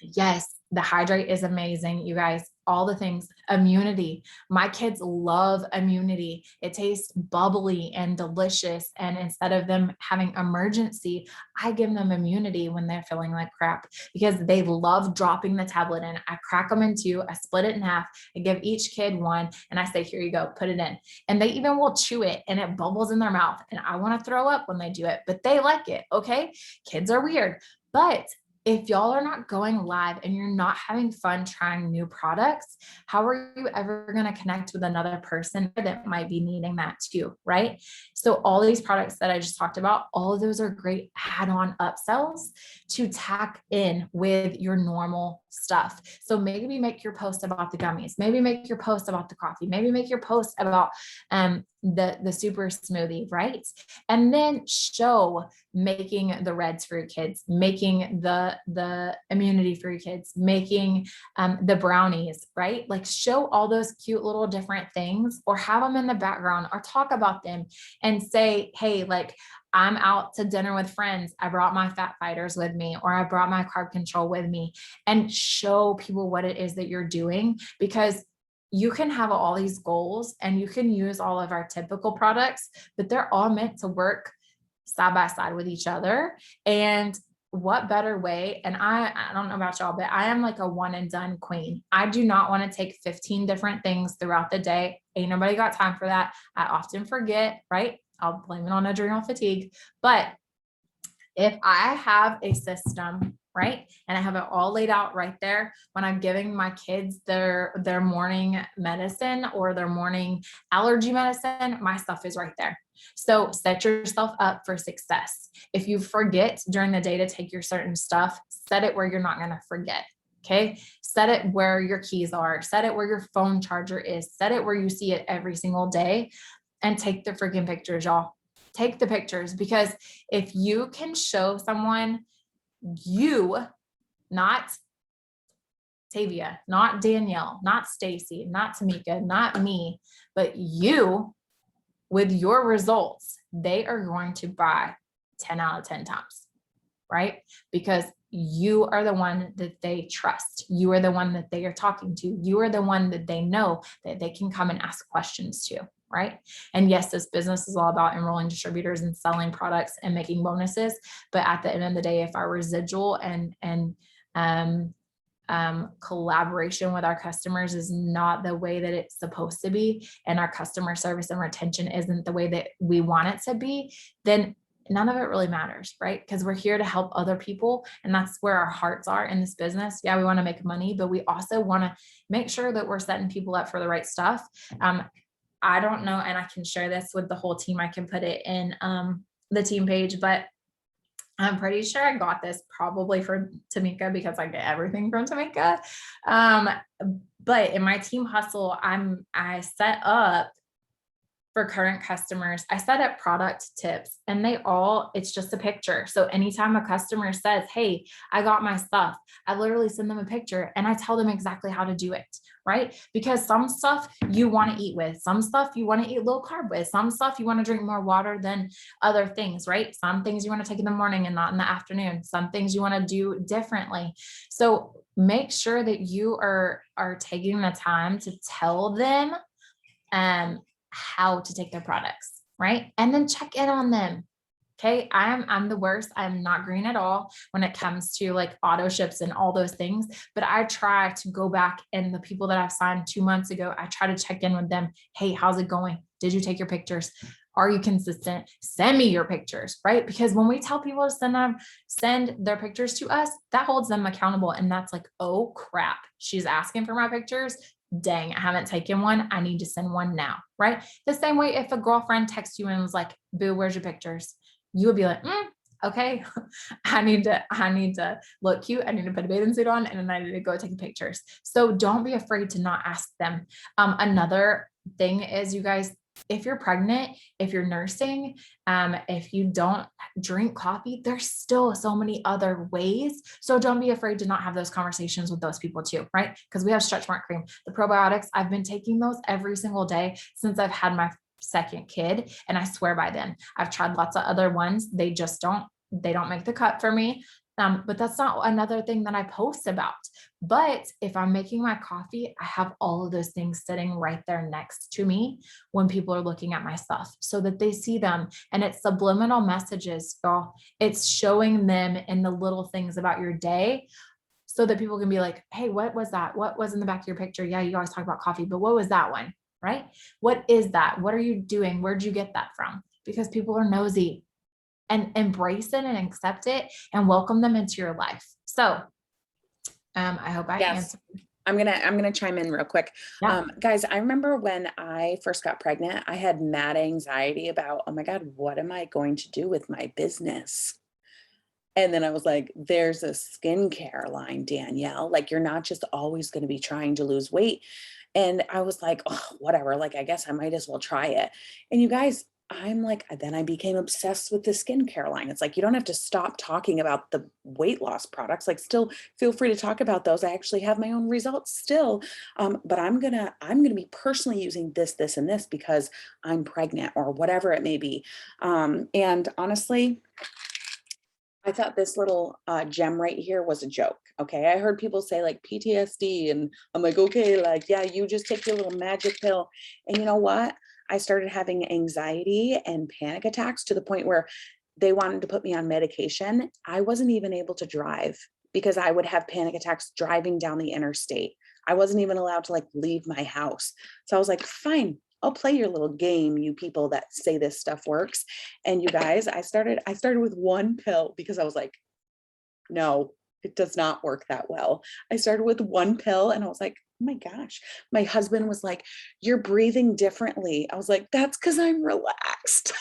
Yes, the hydrate is amazing, you guys. All the things. Immunity. My kids love immunity. It tastes bubbly and delicious. And instead of them having emergency, I give them immunity when they're feeling like crap, because they love dropping the tablet in. I crack them in 2, I split it in half, I give each kid 1, and I say, here you go, put it in. And they even will chew it and it bubbles in their mouth. And I want to throw up when they do it, but they like it. Okay. Kids are weird, but if y'all are not going live and you're not having fun trying new products, how are you ever going to connect with another person that might be needing that too, right? So all these products that I just talked about, all of those are great add-on upsells to tack in with your normal stuff. So maybe make your post about the gummies, maybe make your post about the coffee, maybe make your post about the super smoothie, right? And then show making the reds for your kids, making the immunity for your kids, making the brownies, right? Like show all those cute little different things, or have them in the background, or talk about them and say, hey, like I'm out to dinner with friends, I brought my fat fighters with me, or I brought my carb control with me, and show people what it is that you're doing. Because you can have all these goals and you can use all of our typical products, but they're all meant to work side by side with each other. And what better way? And I don't know about y'all, but I am like a one and done queen. I do not want to take 15 different things throughout the day. Ain't nobody got time for that. I often forget, right? I'll blame it on adrenal fatigue. But if I have a system, right, and I have it all laid out right there, when I'm giving my kids their morning medicine or their morning allergy medicine, my stuff is right there. So set yourself up for success. If you forget during the day to take your certain stuff, set it where you're not going to forget. Okay. Set it where your keys are, set it where your phone charger is, set it where you see it every single day, and take the freaking pictures, y'all. Take the pictures, because if you can show someone you, not Tavia, not Danielle, not Stacy, not Tamika, not me, but you with your results, they are going to buy 10 out of 10 times, right? Because you are the one that they trust. You are the one that they are talking to. You are the one that they know that they can come and ask questions to, right? And yes, this business is all about enrolling distributors and selling products and making bonuses. But at the end of the day, if our residual and collaboration with our customers is not the way that it's supposed to be, and our customer service and retention isn't the way that we want it to be, then none of it really matters, right? Because we're here to help other people. And that's where our hearts are in this business. Yeah, we want to make money, but we also want to make sure that we're setting people up for the right stuff. I don't know, and I can share this with the whole team. I can put it in the team page, but I'm pretty sure I got this probably for Tamika, because I get everything from Tamika. But in my team hustle, I set up for current customers, I set up product tips, and it's just a picture. So anytime a customer says, hey, I got my stuff, I literally send them a picture and I tell them exactly how to do it, right? Because some stuff you want to eat with, some stuff you want to eat low carb with, some stuff you want to drink more water than other things, right? Some things you want to take in the morning and not in the afternoon. Some things you want to do differently. So make sure that you are taking the time to tell them, how to take their products, right? And then check in on them. Okay. I'm the worst. I'm not green at all when it comes to like auto ships and all those things, but I try to go back, and the people that I've signed 2 months ago, I try to check in with them. Hey, how's it going? Did you take your pictures? Are you consistent? Send me your pictures, right? Because when we tell people to send their pictures to us, that holds them accountable. And that's like, oh crap, she's asking for my pictures. Dang, I haven't taken one. I need to send one now, right? The same way if a girlfriend texts you and was like, boo, where's your pictures? You would be like, okay, I need to look cute. I need to put a bathing suit on, and then I need to go take pictures. So don't be afraid to not ask them. Another thing is, you guys, if you're pregnant, if you're nursing, if you don't drink coffee, there's still so many other ways. So don't be afraid to not have those conversations with those people too, right? Because we have Stretch Mark Cream, the probiotics. I've been taking those every single day since I've had my second kid, and I swear by them. I've tried lots of other ones. They don't make the cut for me. But that's not another thing that I post about. But if I'm making my coffee, I have all of those things sitting right there next to me when people are looking at my stuff, so that they see them. And it's subliminal messages, y'all. It's showing them in the little things about your day, so that people can be like, hey, what was that? What was in the back of your picture? Yeah, you always talk about coffee, but what was that one? Right? What is that? What are you doing? Where'd you get that from? Because people are nosy. And embrace it and accept it and welcome them into your life. So I hope I answered. I'm gonna chime in real quick. Yeah. Guys, I remember when I first got pregnant, I had mad anxiety about, oh my God, what am I going to do with my business? And then I was like, there's a skincare line, Danielle. Like, you're not just always going to be trying to lose weight. And I was like, oh, whatever. Like, I guess I might as well try it. And you guys, I'm like, then I became obsessed with the skincare line. It's like, you don't have to stop talking about the weight loss products. Like, still feel free to talk about those. I actually have my own results still. But I'm gonna be personally using this, and this because I'm pregnant or whatever it may be. And honestly, I thought this little gem right here was a joke. Okay. I heard people say like PTSD, and I'm like, okay, like, yeah, you just take your little magic pill. And you know what? I started having anxiety and panic attacks to the point where they wanted to put me on medication. I wasn't even able to drive because I would have panic attacks driving down the interstate. I wasn't even allowed to like leave my house. So I was like, fine, I'll play your little game, you people that say this stuff works. And you guys, I started with one pill because I was like, no, it does not work that well. I started with one pill and I was like, oh my gosh. My husband was like, you're breathing differently. I was like, that's because I'm relaxed.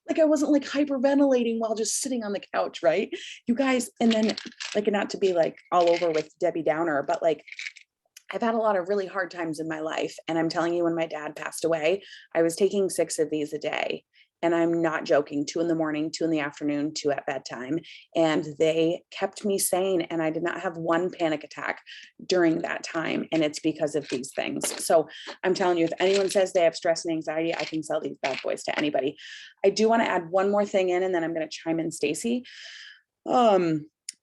Like I wasn't like hyperventilating while just sitting on the couch, right? You guys, and then like not to be like all over with Debbie Downer, but like I've had a lot of really hard times in my life. And I'm telling you, when my dad passed away, I was taking 6 of these a day. And I'm not joking, 2 in the morning, 2 in the afternoon, 2 at bedtime. And they kept me sane. And I did not have one panic attack during that time. And it's because of these things. So I'm telling you, if anyone says they have stress and anxiety, I can sell these bad boys to anybody. I do want to add one more thing in, and then I'm going to chime in, Stacy.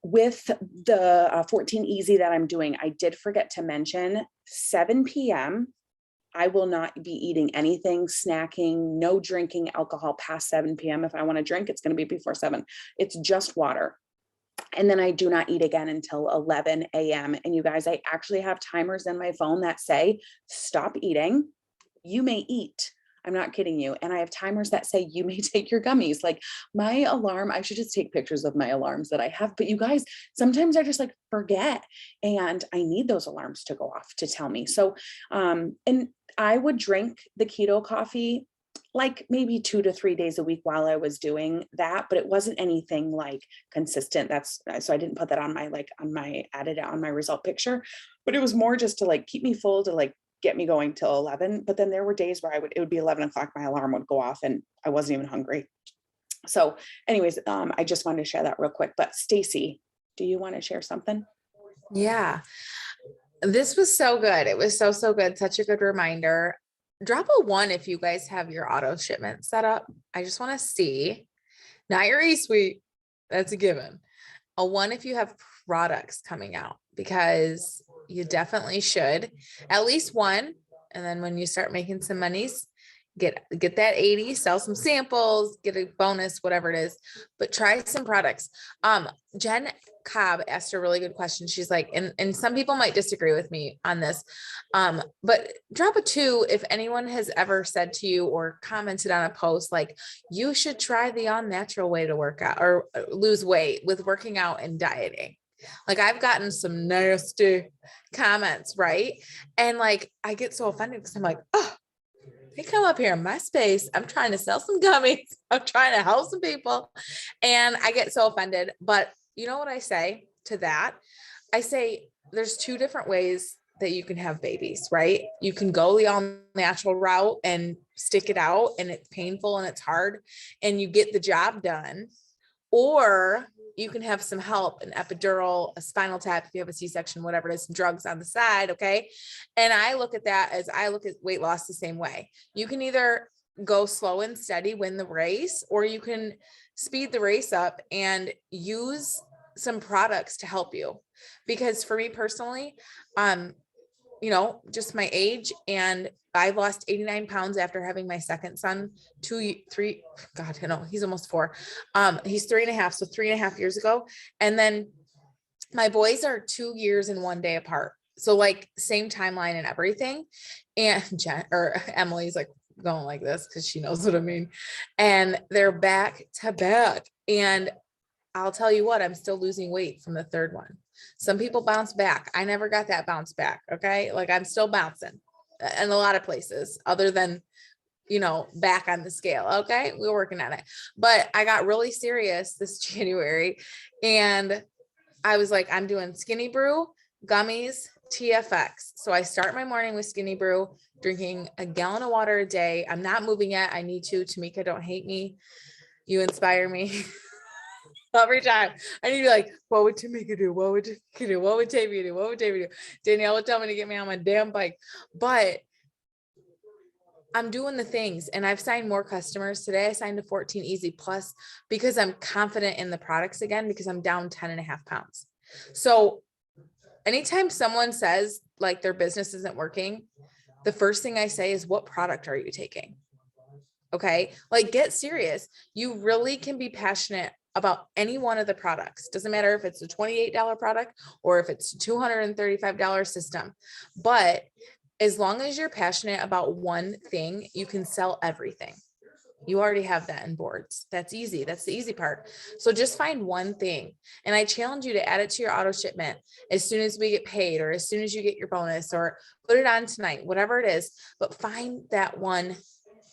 With the 14 easy that I'm doing, I did forget to mention 7 p.m. I will not be eating anything, snacking, no drinking alcohol past 7 p.m. If I want to drink, it's going to be before 7. It's just water. And then I do not eat again until 11 a.m. And you guys, I actually have timers in my phone that say, stop eating. You may eat. I'm not kidding you. And I have timers that say you may take your gummies. Like my alarm, I should just take pictures of my alarms that I have. But you guys, sometimes I just like forget, and I need those alarms to go off to tell me. So, and I would drink the keto coffee like maybe 2 to 3 days a week while I was doing that, but it wasn't anything like consistent. That's so I didn't put that on my added it on my result picture, but it was more just to like keep me full, to like get me going till 11. But then there were days where it would be 11 o'clock, my alarm would go off and I wasn't even hungry. So anyways, I just wanted to share that real quick. But Stacy, do you want to share something? Yeah. This was so good. It was so, so good. Such a good reminder. Drop a 1 if you guys have your auto shipment set up. I just want to see, not your e-suite. That's a given. A 1 if you have products coming out, because you definitely should. At least 1. And then when you start making some monies, get that 80, sell some samples, get a bonus, whatever it is, but try some products. Jen Cobb asked a really good question. She's like, and some people might disagree with me on this, but drop a 2 if anyone has ever said to you or commented on a post like, you should try the all natural way to work out or lose weight with working out and dieting. Like I've gotten some nasty comments, right? And like I get so offended because I'm like, oh, they come up here in my space. I'm trying to sell some gummies. I'm trying to help some people. And I get so offended. But you know what I say to that? I say there's 2 different ways that you can have babies, right? You can go the all natural route and stick it out, and it's painful and it's hard and you get the job done. Or you can have some help, an epidural, a spinal tap, if you have a C-section, whatever it is, some drugs on the side. Okay. And I look at that as I look at weight loss the same way. You can either go slow and steady, win the race, or you can speed the race up and use some products to help you. Because for me personally, just my age, and I lost 89 pounds after having my second son, 3, God, he's almost 4. He's 3.5. So 3.5 years ago. And then my boys are 2 years and 1 day apart. So like same timeline and everything. And Emily's like going like this, cause she knows what I mean. And they're back to back. And I'll tell you what, I'm still losing weight from the third one. Some people bounce back. I never got that bounce back. Okay. Like I'm still bouncing in a lot of places other than, back on the scale. Okay. We're working on it, but I got really serious this January and I was like, I'm doing Skinny Brew, gummies, TFX. So I start my morning with Skinny Brew, drinking a gallon of water a day. I'm not moving yet. I need to. Tamika, don't hate me. You inspire me. Every time I need to be like, what would Tamika do? What would Tamika do? What would Tavia do? What would Tavia do? Danielle would tell me to get me on my damn bike. But I'm doing the things, and I've signed more customers today. I signed a 14 Easy Plus because I'm confident in the products again, because I'm down 10.5 pounds. So anytime someone says like their business isn't working, the first thing I say is, what product are you taking? Okay. Like, get serious. You really can be passionate about any one of the products. Doesn't matter if it's a $28 product or if it's a $235 system, but as long as you're passionate about one thing, you can sell everything. You already have that in boards. That's easy. That's the easy part. So just find one thing. And I challenge you to add it to your auto shipment as soon as we get paid, or as soon as you get your bonus, or put it on tonight, whatever it is, but find that one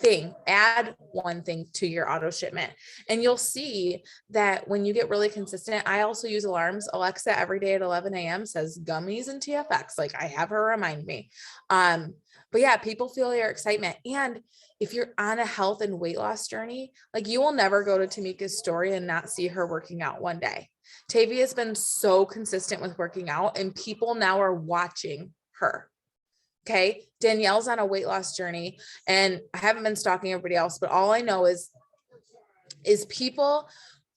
thing, add one thing to your auto shipment. And you'll see that when you get really consistent. I also use alarms. Alexa every day at 11 a.m. says gummies and TFX. Like, I have her remind me. But yeah, people feel your excitement. And if you're on a health and weight loss journey, like, you will never go to Tamika's story and not see her working out one day. Tavia has been so consistent with working out, and people now are watching her. Okay. Danielle's on a weight loss journey, and I haven't been stalking everybody else, but all I know is people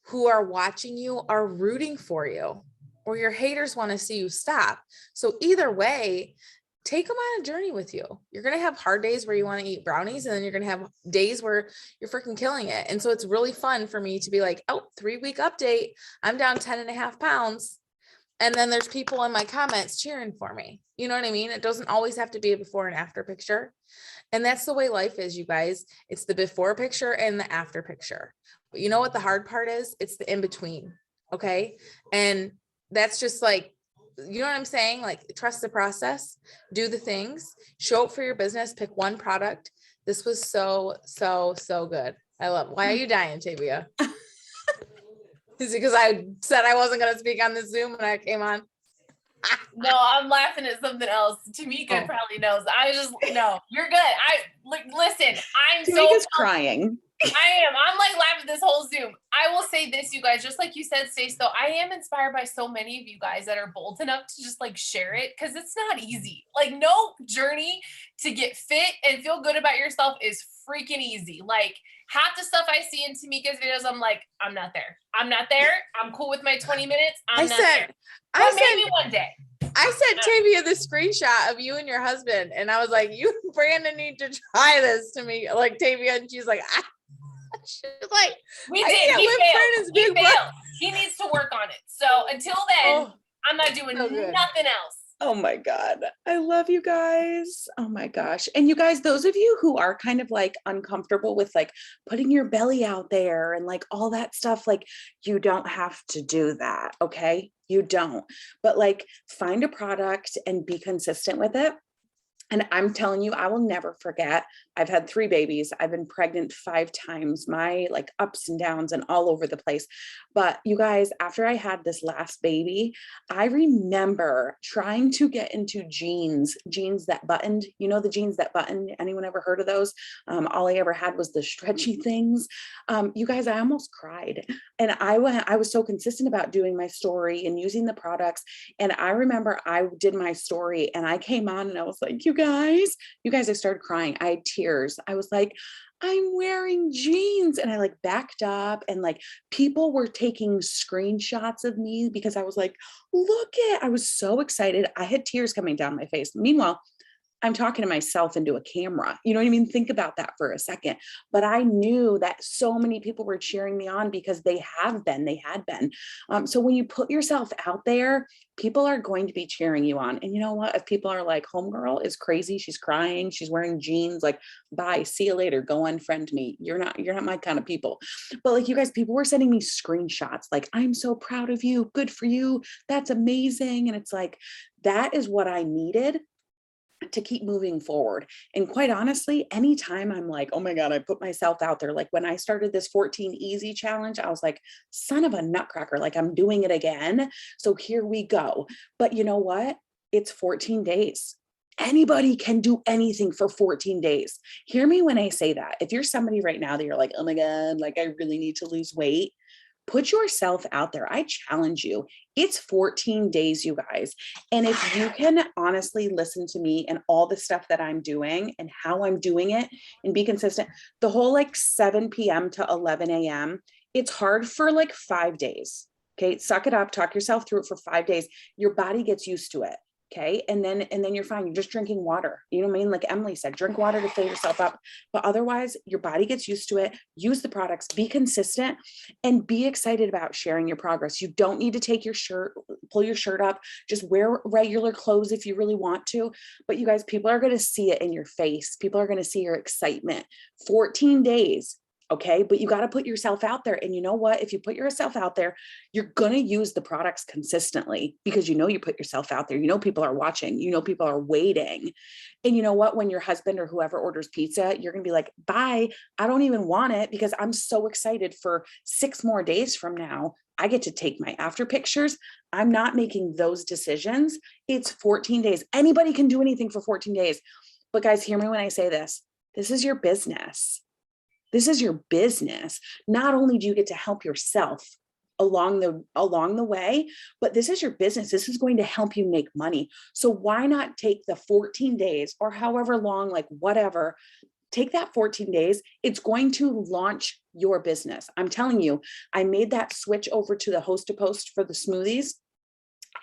who are watching you are rooting for you, or your haters want to see you stop. So either way, take them on a journey with you. You're going to have hard days where you want to eat brownies, and then you're going to have days where you're freaking killing it. And so it's really fun for me to be like, oh, 3-week update. I'm down 10.5 pounds. And then there's people in my comments cheering for me. You know what I mean? It doesn't always have to be a before and after picture. And that's the way life is, you guys. It's the before picture and the after picture. But you know what the hard part is? It's the in between. Okay. And that's just like, you know what I'm saying? Like, trust the process, do the things, show up for your business, pick one product. This was so good. I love it. Why are you dying, Tavia? Is it because I said I wasn't going to speak on the Zoom when I came on? No, I'm laughing at something else. Tamika probably knows. I just, no, you're good. Listen, I'm Tamika's crying. I am. I'm like laughing this whole Zoom. I will say this, you guys, just like you said, Stace, though, I am inspired by so many of you guys that are bold enough to just like share it, because it's not easy. Like, no journey to get fit and feel good about yourself is freaking easy. Like, half the stuff I see in Tamika's videos, I'm like, I'm not there. I'm not there. I'm cool with my 20 minutes. I'm not there. But maybe one day. I sent Tavia the screenshot of you and your husband, and I was like, you and Brandon need to try this to me. Like, Tavia, and she's like, she's like, we did. He failed. He needs to work on it. So until then, I'm not doing nothing else. Oh my God. I love you guys. Oh my gosh. And you guys, those of you who are kind of like uncomfortable with like putting your belly out there and like all that stuff, like, you don't have to do that. Okay. You don't, but like, find a product and be consistent with it. And I'm telling you, I will never forget. I've had 3 babies. I've been pregnant 5 times, my like ups and downs and all over the place. But you guys, after I had this last baby, I remember trying to get into jeans that buttoned, you know, the jeans that button. Anyone ever heard of those? All I ever had was the stretchy things. You guys, I almost cried. And I was so consistent about doing my story and using the products. And I remember I did my story and I came on and I was like, you guys, I started crying. I had tears. I was like, I'm wearing jeans. And I like backed up, and like people were taking screenshots of me because I was like, I was so excited. I had tears coming down my face. Meanwhile, I'm talking to myself into a camera. You know what I mean? Think about that for a second. But I knew that so many people were cheering me on because they had been. So when you put yourself out there, people are going to be cheering you on. And you know what? If people are like, homegirl is crazy, she's crying, she's wearing jeans, like, bye, see you later, go unfriend me. You're not my kind of people. But like, you guys, people were sending me screenshots like, I'm so proud of you. Good for you. That's amazing. And it's like, that is what I needed to keep moving forward. And quite honestly, anytime I'm like, oh my God, I put myself out there. Like when I started this 14 easy challenge, I was like, son of a nutcracker, like I'm doing it again. So here we go. But you know what? It's 14 days. Anybody can do anything for 14 days. Hear me when I say that. If you're somebody right now that you're like, oh my God, like I really need to lose weight, Put yourself out there. I challenge you. It's 14 days, you guys. And if you can honestly listen to me and all the stuff that I'm doing and how I'm doing it and be consistent, the whole like 7 p.m. to 11 a.m., it's hard for like 5 days. Okay. Suck it up, talk yourself through it for 5 days. Your body gets used to it. Okay. And then you're fine. You're just drinking water. You know what I mean? Like Emily said, drink water to fill yourself up. But otherwise, your body gets used to it. Use the products, be consistent, and be excited about sharing your progress. You don't need to take your shirt, pull your shirt up, just wear regular clothes if you really want to. But you guys, people are going to see it in your face. People are going to see your excitement. 14 days. Okay. But you got to put yourself out there. And you know what? If you put yourself out there, you're going to use the products consistently because you know you put yourself out there. You know people are watching. You know people are waiting. And you know what? When your husband or whoever orders pizza, you're going to be like, bye. I don't even want it because I'm so excited for 6 more days from now. I get to take my after pictures. I'm not making those decisions. It's 14 days. Anybody can do anything for 14 days. But guys, hear me when I say this. This is your business. This is your business. Not only do you get to help yourself along the way, but this is your business. This is going to help you make money. So why not take the 14 days or however long, like whatever, take that 14 days. It's going to launch your business. I'm telling you, I made that switch over to the host to post for the smoothies.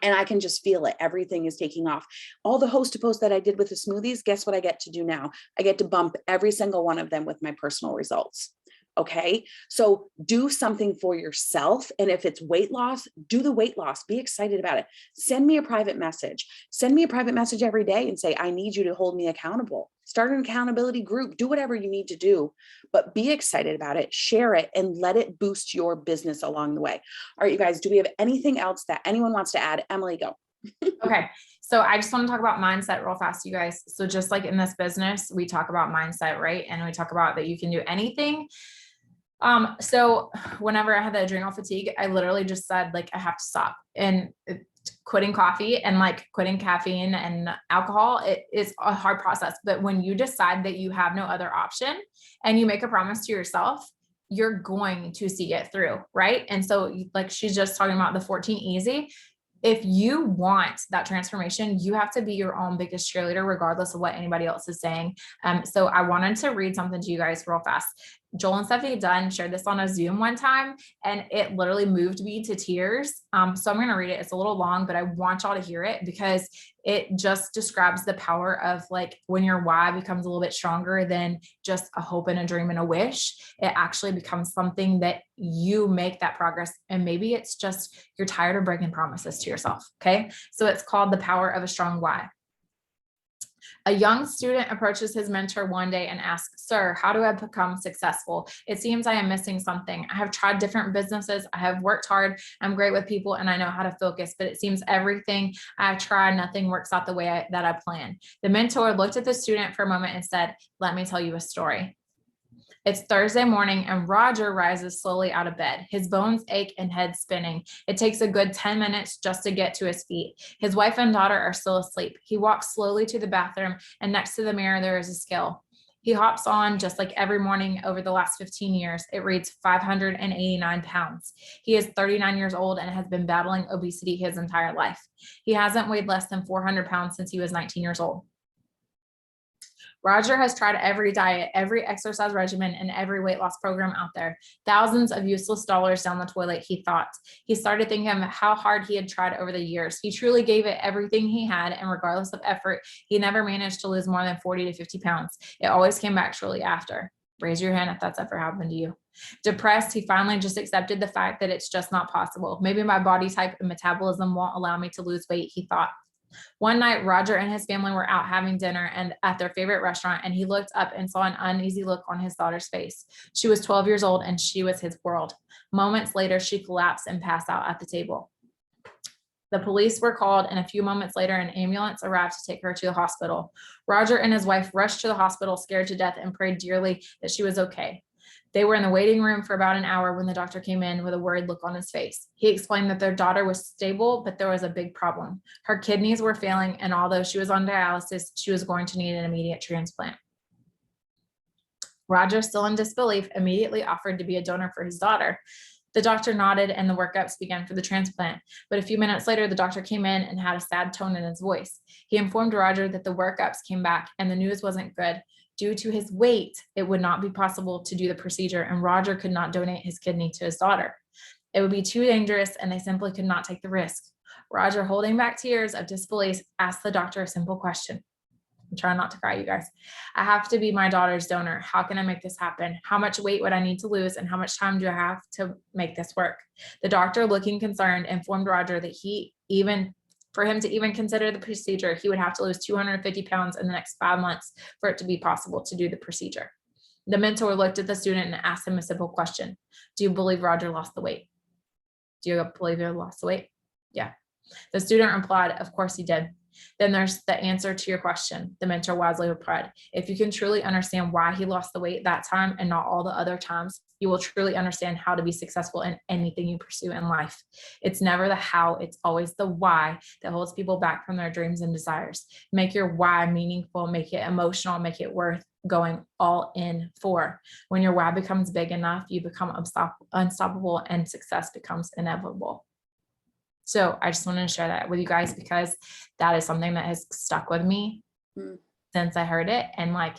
And I can just feel it. Everything is taking off. All the host to post that I did with the smoothies, guess what I get to do now? I get to bump every single one of them with my personal results. Okay. So do something for yourself. And if it's weight loss, do the weight loss. Be excited about it. Send me a private message. Send me a private message every day and say, I need you to hold me accountable. Start an accountability group. Do whatever you need to do, but be excited about it. Share it and let it boost your business along the way. All right, you guys, do we have anything else that anyone wants to add? Emily, go. Okay. So I just want to talk about mindset real fast, you guys. So just like in this business, we talk about mindset, right? And we talk about that you can do anything. So whenever I had the adrenal fatigue, I literally just said, like, I have to stop. And quitting coffee and like quitting caffeine and alcohol, it is a hard process. But when you decide that you have no other option and you make a promise to yourself, you're going to see it through. Right. And so like she's just talking about the 14 easy. If you want that transformation, you have to be your own biggest cheerleader, regardless of what anybody else is saying. So I wanted to read something to you guys real fast. Joel and Stephanie Dunn shared this on a Zoom one time, and it literally moved me to tears. So I'm going to read it. It's a little long, but I want y'all to hear it because it just describes the power of like when your why becomes a little bit stronger than just a hope and a dream and a wish. It actually becomes something that you make that progress. And maybe it's just you're tired of breaking promises to yourself. Okay. So it's called The Power of a Strong Why. A young student approaches his mentor one day and asks, "Sir, how do I become successful? It seems I am missing something. I have tried different businesses. I have worked hard. I'm great with people and I know how to focus, but it seems everything I've tried, nothing works out the way that I planned." The mentor looked at the student for a moment and said, "Let me tell you a story." It's Thursday morning and Roger rises slowly out of bed. His bones ache and head spinning. It takes a good 10 minutes just to get to his feet. His wife and daughter are still asleep. He walks slowly to the bathroom and next to the mirror, there is a scale. He hops on just like every morning over the last 15 years. It reads 589 pounds. He is 39 years old and has been battling obesity his entire life. He hasn't weighed less than 400 pounds since he was 19 years old. Roger has tried every diet, every exercise regimen, and every weight loss program out there. Thousands of useless dollars down the toilet, he thought. He started thinking of how hard he had tried over the years. He truly gave it everything he had, and regardless of effort, he never managed to lose more than 40 to 50 pounds. It always came back shortly after. Raise your hand if that's ever happened to you. Depressed, he finally just accepted the fact that it's just not possible. Maybe my body type and metabolism won't allow me to lose weight, he thought. One night, Roger and his family were out having dinner and at their favorite restaurant, and he looked up and saw an uneasy look on his daughter's face. She was 12 years old and she was his world. Moments later, she collapsed and passed out at the table. The police were called, and a few moments later, an ambulance arrived to take her to the hospital. Roger and his wife rushed to the hospital, scared to death, and prayed dearly that she was okay. They were in the waiting room for about an hour when the doctor came in with a worried look on his face. He explained that their daughter was stable, but there was a big problem. Her kidneys were failing, and although she was on dialysis, she was going to need an immediate transplant. Roger, still in disbelief, immediately offered to be a donor for his daughter. The doctor nodded and the workups began for the transplant. But a few minutes later, the doctor came in and had a sad tone in his voice. He informed Roger that the workups came back and the news wasn't good. Due to his weight, it would not be possible to do the procedure, and Roger could not donate his kidney to his daughter. It would be too dangerous, and they simply could not take the risk. Roger, holding back tears of disbelief, asked the doctor a simple question. I'm trying not to cry, you guys. I have to be my daughter's donor. How can I make this happen? How much weight would I need to lose? And how much time do I have to make this work? The doctor, looking concerned, informed Roger that for him to even consider the procedure, he would have to lose 250 pounds in the next 5 months for it to be possible to do the procedure. The mentor looked at the student and asked him a simple question. Do you believe Roger lost the weight? Do you believe he lost the weight? Yeah. The student replied, of course he did. Then there's the answer to your question. The mentor wisely replied, if you can truly understand why he lost the weight that time and not all the other times, you will truly understand how to be successful in anything you pursue in life. It's never the how, it's always the why that holds people back from their dreams and desires. Make your why meaningful, make it emotional, make it worth going all in for. When your why becomes big enough, you become unstoppable and success becomes inevitable. So I just wanted to share that with you guys because that is something that has stuck with me since I heard it. And like,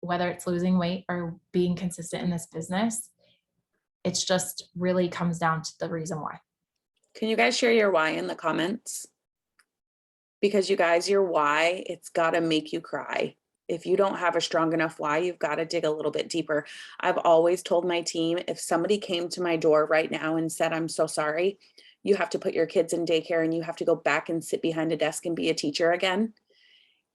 whether it's losing weight or being consistent in this business, it's just really comes down to the reason why. Can you guys share your why in the comments? Because you guys, your why, it's got to make you cry. If you don't have a strong enough why, you've got to dig a little bit deeper. I've always told my team, if somebody came to my door right now and said, I'm so sorry, you have to put your kids in daycare and you have to go back and sit behind a desk and be a teacher again,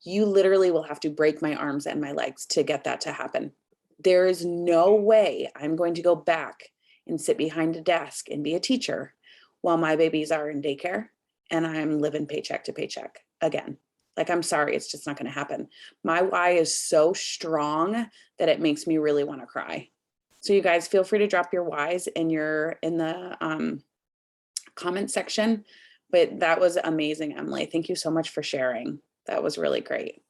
you literally will have to break my arms and my legs to get that to happen. There is no way I'm going to go back and sit behind a desk and be a teacher while my babies are in daycare and I'm living paycheck to paycheck again. Like, I'm sorry, it's just not going to happen. My why is so strong that it makes me really want to cry. So you guys feel free to drop your whys in the comment section. But that was amazing, Emily. Thank you so much for sharing. That was really great.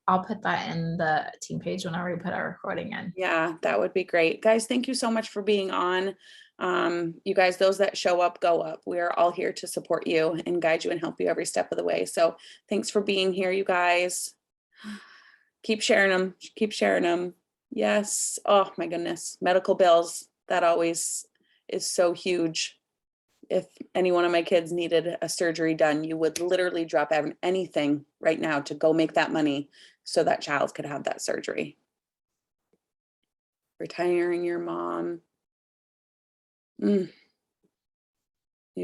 I'll put that in the team page whenever we put our recording in. Yeah, that would be great. Guys, thank you so much for being on. You guys, those that show up, go up. We are all here to support you and guide you and help you every step of the way. So thanks for being here, you guys. Keep sharing them. Keep sharing them. Yes. Oh my goodness. Medical bills. That always is so huge. If any one of my kids needed a surgery done, you would literally drop anything right now to go make that money so that child could have that surgery. Retiring your mom. You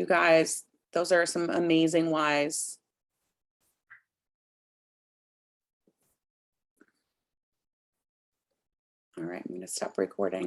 guys, those are some amazing whys. All right, I'm going to stop recording.